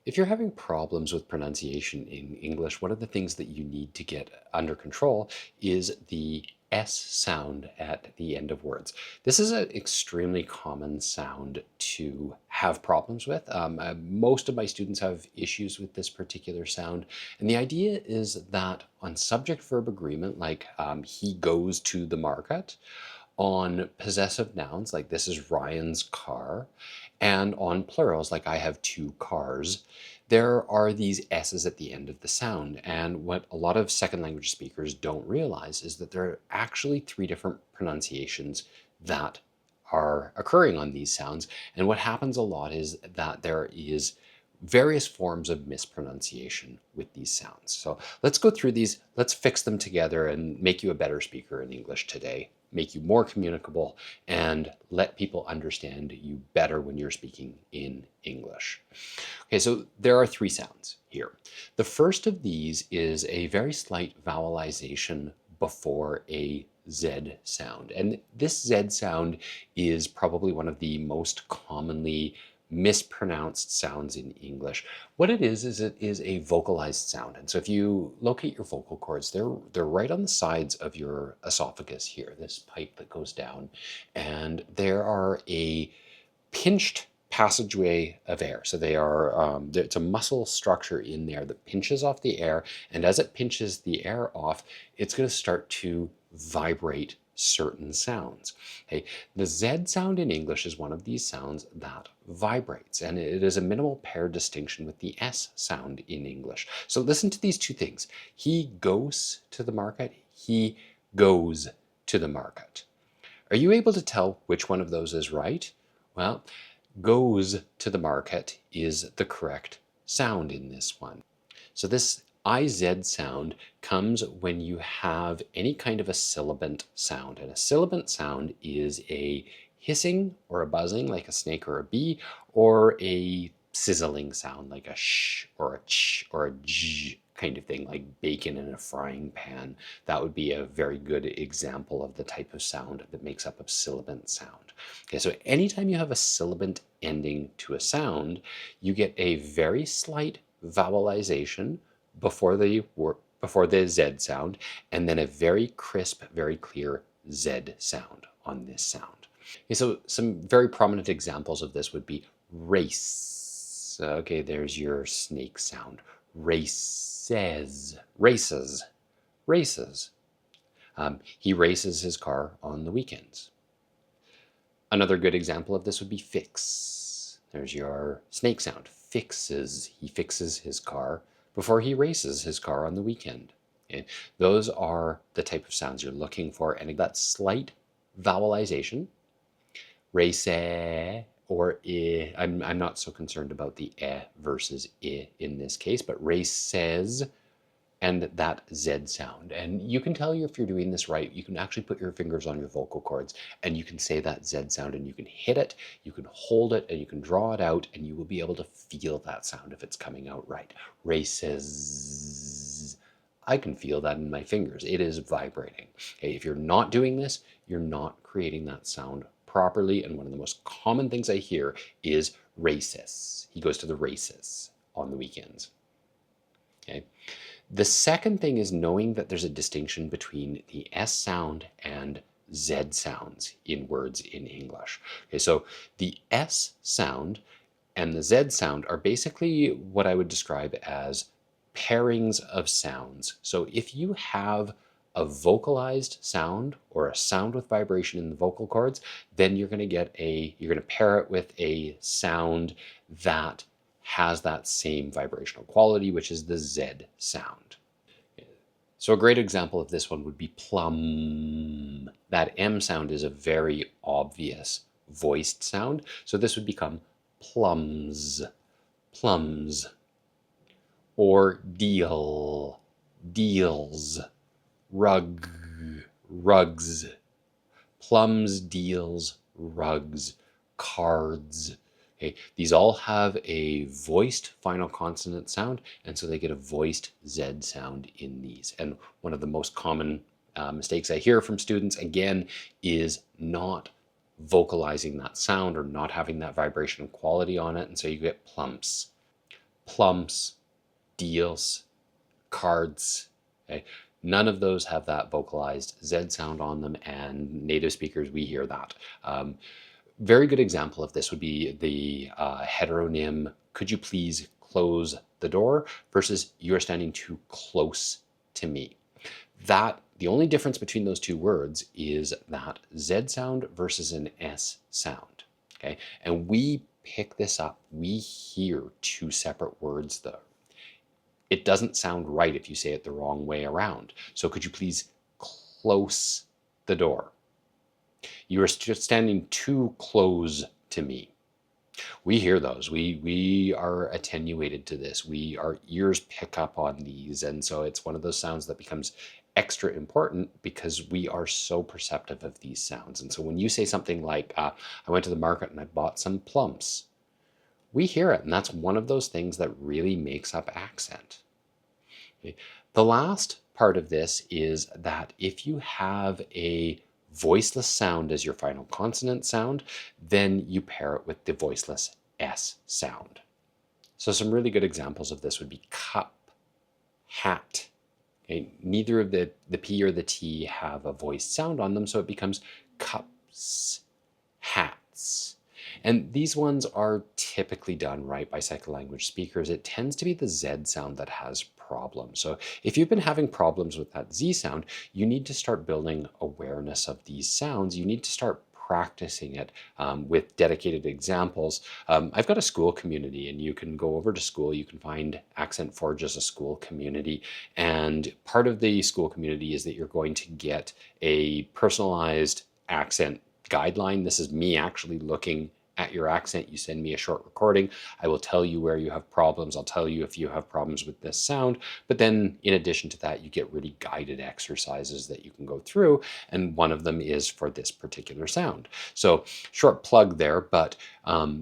If you're having problems with pronunciation in English, one of the things that you need to get under control is the S sound at the end of words. This is an extremely common sound to have problems with. Most of my students have issues with this particular sound. And the idea is that on subject-verb agreement, like he goes to the market, on possessive nouns, like this is Ryan's car, and on plurals, like I have two cars, there are these S's at the end of the sound. And what a lot of second language speakers don't realize is that there are actually three different pronunciations that are occurring on these sounds. And what happens a lot is that there is various forms of mispronunciation with these sounds. So let's go through these, let's fix them together and make you a better speaker in English today, make you more communicable, and let people understand you better when you're speaking in English. Okay, so there are three sounds here. The first of these is a very slight vowelization before a Z sound. And this Z sound is probably one of the most commonly mispronounced sounds in English. What it is it is a vocalized sound. And so if you locate your vocal cords, they're right on the sides of your esophagus here, this pipe that goes down. And there are a pinched passageway of air. So they are, it's a muscle structure in there that pinches off the air. And as it pinches the air off, it's going to start to vibrate certain sounds. Okay, the Z sound in English is one of these sounds that vibrates, and it is a minimal pair distinction with the S sound in English. So listen to these two things. He goes to the market, he goes to the market. Are you able to tell which one of those is right? Well, goes to the market is the correct sound in this one. So this IZ sound comes when you have any kind of a sibilant sound. And a sibilant sound is a hissing or a buzzing like a snake or a bee, or a sizzling sound like a sh or a ch or a j kind of thing, like bacon in a frying pan. That would be a very good example of the type of sound that makes up a sibilant sound. Okay, so anytime you have a sibilant ending to a sound, you get a very slight vowelization before the Z sound, and then a very crisp, very clear Z sound on this sound. Okay, so some very prominent examples of this would be race. Okay, there's your snake sound. Races, races, races. He races his car on the weekends. Another good example of this would be fix. There's your snake sound. Fixes, he fixes his car before he races his car on the weekend. Okay? Those are the type of sounds you're looking for, and that slight vowelization, race or I, I'm not so concerned about the versus I in this case, but races and that Z sound. And you can tell if you're doing this right. You can actually put your fingers on your vocal cords and you can say that Z sound, and you can hit it, you can hold it, and you can draw it out, and you will be able to feel that sound if it's coming out right. Races. I can feel that in my fingers. It is vibrating. Okay, if you're not doing this, you're not creating that sound properly. And one of the most common things I hear is races. He goes to the races on the weekends. Okay. The second thing is knowing that there's a distinction between the S sound and Z sounds in words in English. Okay, so the S sound and the Z sound are basically what I would describe as pairings of sounds. So if you have a vocalized sound or a sound with vibration in the vocal cords, then you're going to pair it with a sound that has that same vibrational quality, which is the Z sound. So a great example of this one would be plum. That M sound is a very obvious voiced sound. So this would become plums, plums. Or deal, deals, rug, rugs. Plums, deals, rugs, cards. Okay, these all have a voiced final consonant sound, and so they get a voiced Z sound in these. And one of the most common mistakes I hear from students, again, is not vocalizing that sound or not having that vibrational quality on it, and so you get plumps, plumps, deals, cards. Okay? None of those have that vocalized Z sound on them, and native speakers, we hear that. Very good example of this would be the heteronym, could you please close the door, versus you're standing too close to me. The only difference between those two words is that Z sound versus an S sound. Okay, and we pick this up. We hear two separate words though. It doesn't sound right if you say it the wrong way around. So could you please close the door? You are standing too close to me. We hear those. We are attenuated to this. Our ears pick up on these, and so it's one of those sounds that becomes extra important because we are so perceptive of these sounds. And so when you say something like, I went to the market and I bought some plums, we hear it, and that's one of those things that really makes up accent. Okay. The last part of this is that if you have a voiceless sound as your final consonant sound, then you pair it with the voiceless S sound. So some really good examples of this would be cup, hat. Okay, neither of the P or the T have a voiced sound on them, so it becomes cups, hats. And these ones are typically done right by second language speakers. It tends to be the Z sound that has problems. So if you've been having problems with that Z sound, you need to start building awareness of these sounds. You need to start practicing it with dedicated examples. I've got a school community, and you can go over to school. You can find Accent Forge as a school community. And part of the school community is that you're going to get a personalized accent guideline. This is me actually looking at your accent. You send me a short recording. I will tell you where you have problems. I'll tell you if you have problems with this sound. But then in addition to that, you get really guided exercises that you can go through. And one of them is for this particular sound. So short plug there, but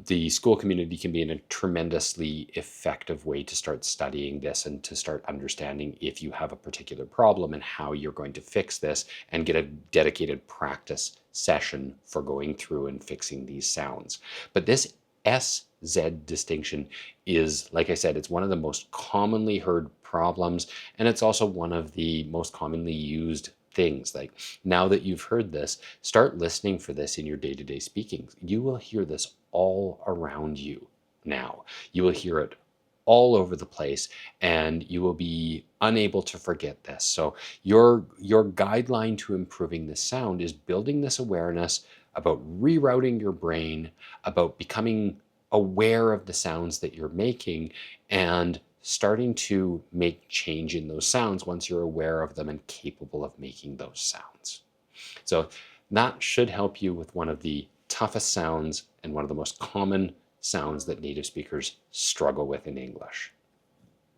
the school community can be a tremendously effective way to start studying this and to start understanding if you have a particular problem and how you're going to fix this, and get a dedicated practice session for going through and fixing these sounds. But this SZ distinction is, like I said, it's one of the most commonly heard problems, and it's also one of the most commonly used things. Like, now that you've heard this, start listening for this in your day-to-day speaking. You will hear this all around you now. You will hear it all over the place, and you will be unable to forget this. So your guideline to improving this sound is building this awareness about rerouting your brain, about becoming aware of the sounds that you're making, and starting to make change in those sounds once you're aware of them and capable of making those sounds. So that should help you with one of the toughest sounds and one of the most common sounds that native speakers struggle with in English.